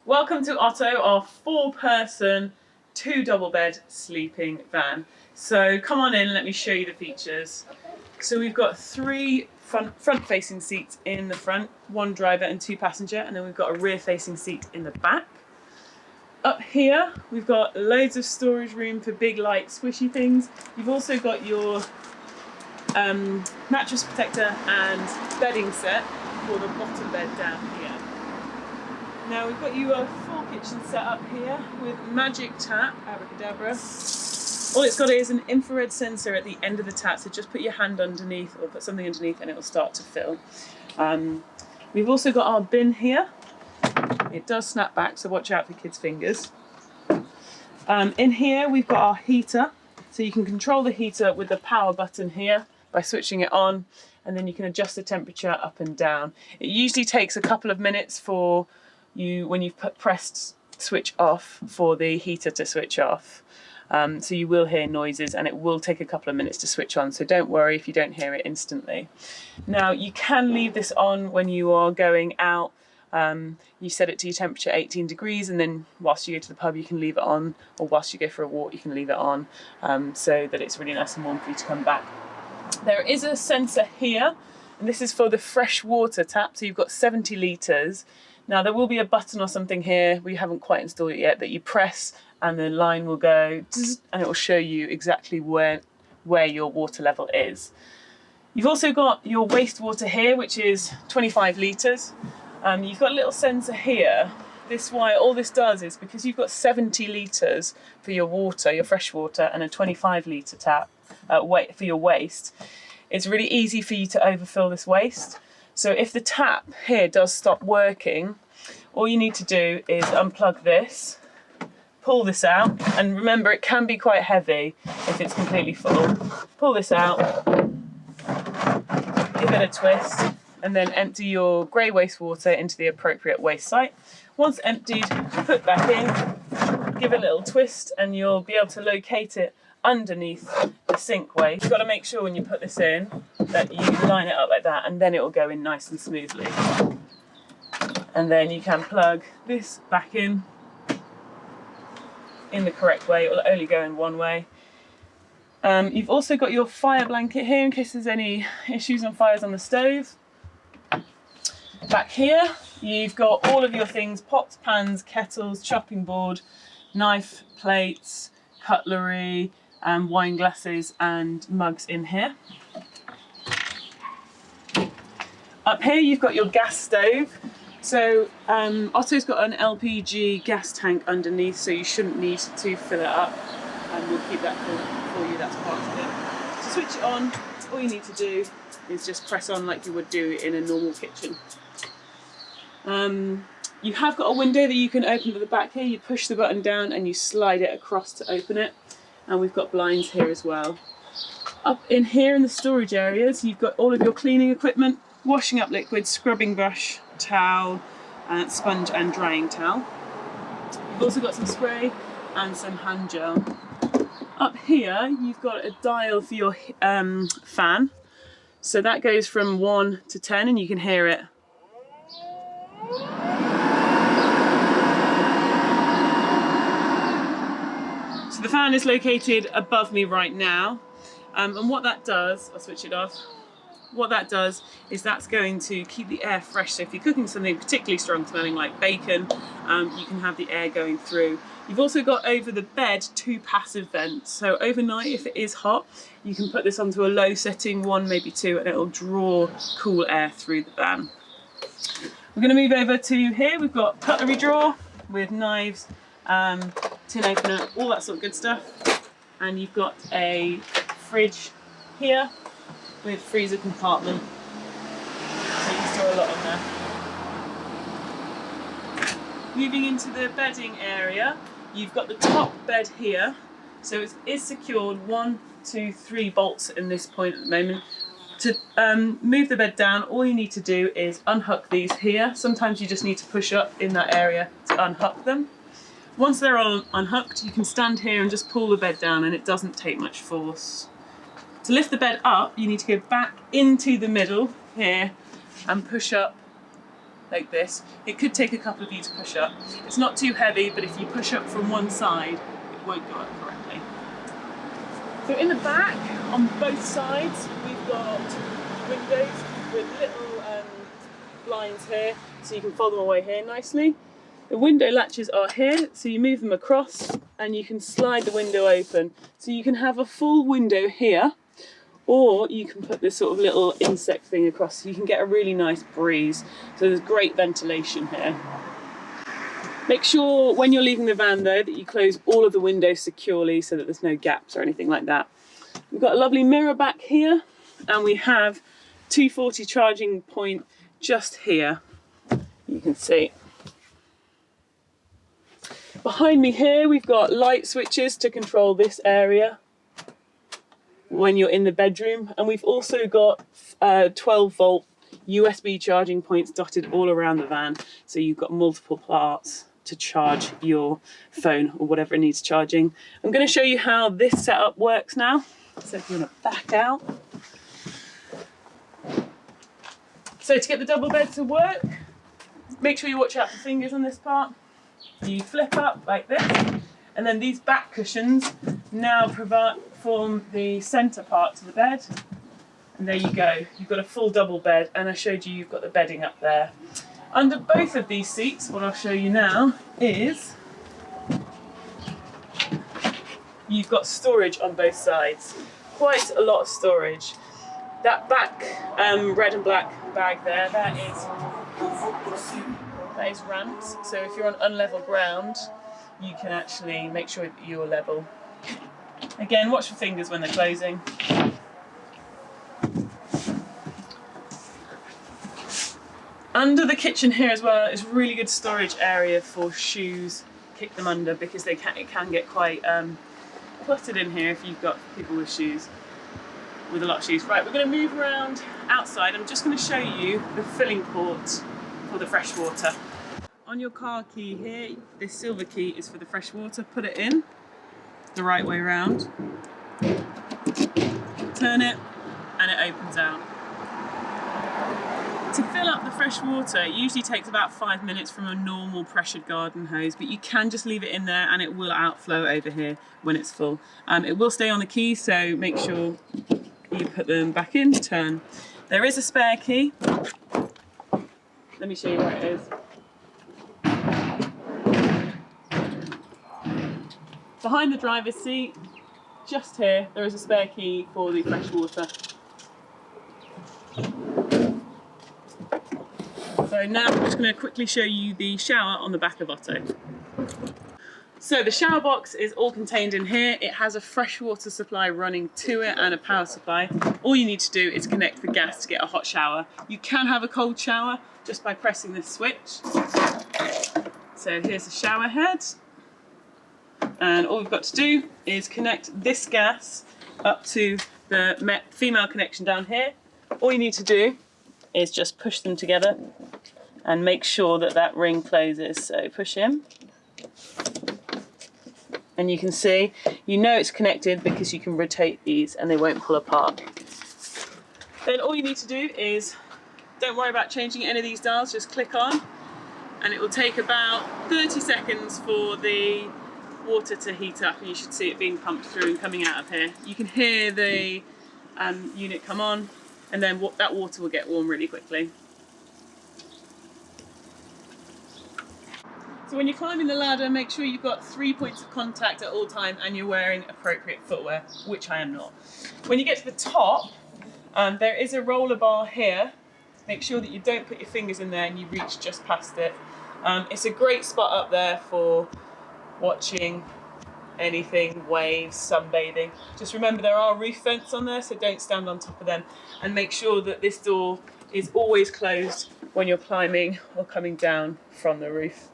Welcome to Otto, our 4-person, 2 double bed sleeping van. So come on in, let me show you the features. So we've got 3 front-facing seats in the front, 1 driver and 2 passenger, and then we've got a rear-facing seat in the back. Up here, we've got loads of storage room for big, light, squishy things. You've also got your mattress protector and bedding set for the bottom bed down here. Now we've got you a full kitchen set up here with magic tap, abracadabra. All it's got is an infrared sensor at the end of the tap, so just put your hand underneath or put something underneath and it will start to fill. We've also got our bin here. It does snap back, so watch out for kids' fingers. In here we've got our heater, so you can control the heater with the power button here by switching it on, and then you can adjust the temperature up and down. It usually takes a couple of minutes for you, when you've pressed switch off, for the heater to switch off. So you will hear noises and it will take a couple of minutes to switch on, so don't worry if you don't hear it instantly. Now you can leave this on when you are going out. You set it to your temperature 18 degrees, and then whilst you go to the pub you can leave it on, or whilst you go for a walk you can leave it on, so that it's really nice and warm for you to come back. There is a sensor here, and this is for the fresh water tap, so you've got 70 litres. Now there will be a button or something here, we haven't quite installed it yet, that you press and the line will go and it will show you exactly where your water level is. You've also got your wastewater here, which is 25 litres. You've got a little sensor here. All this does is, because you've got 70 litres for your water, your fresh water, and a 25 litre tap for your waste, it's really easy for you to overfill this waste. So if the tap here does stop working, all you need to do is unplug this, pull this out, and remember it can be quite heavy if it's completely full. Pull this out, give it a twist, and then empty your grey wastewater into the appropriate waste site. Once emptied, put back in, give it a little twist, and you'll be able to locate it underneath the sink waste. You've got to make sure when you put this in that you line it up like that, and then it will go in nice and smoothly. And then you can plug this back in the correct way. It will only go in one way. You've also got your fire blanket here in case there's any issues on fires on the stove. Back here you've got all of your things: pots, pans, kettles, chopping board, knife, plates, cutlery, wine glasses and mugs in here. Up here you've got your gas stove. So Otto's got an LPG gas tank underneath, so you shouldn't need to fill it up, and we'll keep that for you, that's part of it. To switch it on, all you need to do is just press on like you would do in a normal kitchen. You have got a window that you can open at the back here. You push the button down and you slide it across to open it, and we've got blinds here as well. Up in here in the storage areas you've got all of your cleaning equipment: washing up liquid, scrubbing brush, towel, sponge and drying towel. You've also got some spray and some hand gel. Up here you've got a dial for your fan, so that goes from 1 to 10 and you can hear it. So the fan is located above me right now, and what that does, I'll switch it off. What that does is that's going to keep the air fresh, so if you're cooking something particularly strong smelling like bacon, you can have the air going through. You've also got over the bed 2 passive vents, so overnight if it is hot you can put this onto a low setting, 1 maybe 2, and it'll draw cool air through the van. We're going to move over to here. We've got cutlery drawer with knives, tin opener, all that sort of good stuff, and you've got a fridge here with freezer compartment, so you can store a lot on there. Moving into the bedding area, you've got the top bed here, so it is secured 1, 2, 3 bolts in this point at the moment. To move the bed down, all you need to do is unhook these here. Sometimes you just need to push up in that area to unhook them. Once they're all unhooked, you can stand here and just pull the bed down, and it doesn't take much force. To lift the bed up, you need to go back into the middle here and push up like this. It could take a couple of you to push up. It's not too heavy, but if you push up from one side, it won't go up correctly. So in the back, on both sides, we've got windows with little blinds here, so you can fold them away here nicely. The window latches are here, so you move them across and you can slide the window open. So you can have a full window here, or you can put this sort of little insect thing across so you can get a really nice breeze. So there's great ventilation here. Make sure when you're leaving the van though that you close all of the windows securely so that there's no gaps or anything like that. We've got a lovely mirror back here, and we have 240 charging point just here, you can see. Behind me here we've got light switches to control this area when you're in the bedroom, and we've also got 12 volt USB charging points dotted all around the van, so you've got multiple parts to charge your phone or whatever it needs charging. I'm going to show you how this setup works now. So if you want to back out. So to get the double bed to work, make sure you watch out for fingers on this part. You flip up like this, and then these back cushions now form the centre part to the bed. And there you go, you've got a full double bed, and I showed you you've got the bedding up there. Under both of these seats, what I'll show you now is you've got storage on both sides. Quite a lot of storage. That back red and black bag there, that is ramped. So if you're on unlevel ground, you can actually make sure that you're level. Again, watch for fingers when they're closing. Under the kitchen here as well is a really good storage area for shoes. Kick them under because it can get quite cluttered in here if you've got people with shoes, with a lot of shoes. Right, we're going to move around outside. I'm just going to show you the filling port for the fresh water. On your car key here, this silver key is for the fresh water. Put it in the right way around, turn it, and it opens out. To fill up the fresh water, it usually takes about 5 minutes from a normal pressured garden hose, but you can just leave it in there and it will outflow over here when it's full. It will stay on the key, so make sure you put them back in, turn. There is a spare key. Let me show you where it is. Behind the driver's seat, just here, there is a spare key for the fresh water. So now I'm just going to quickly show you the shower on the back of Otto. So the shower box is all contained in here. It has a freshwater supply running to it and a power supply. All you need to do is connect the gas to get a hot shower. You can have a cold shower just by pressing this switch. So here's the shower head. And all we've got to do is connect this gas up to the female connection down here. All you need to do is just push them together and make sure that that ring closes. So push in, and you can see, you know it's connected because you can rotate these and they won't pull apart. Then all you need to do is, don't worry about changing any of these dials, just click on, and it will take about 30 seconds for the water to heat up, and you should see it being pumped through and coming out of here. You can hear the unit come on, and then that water will get warm really quickly. So when you're climbing the ladder, make sure you've got 3 points of contact at all times and you're wearing appropriate footwear, which I am not. When you get to the top, there is a roller bar here. Make sure that you don't put your fingers in there and you reach just past it. It's a great spot up there for watching anything, waves, sunbathing. Just remember there are roof vents on there, so don't stand on top of them, and make sure that this door is always closed when you're climbing or coming down from the roof.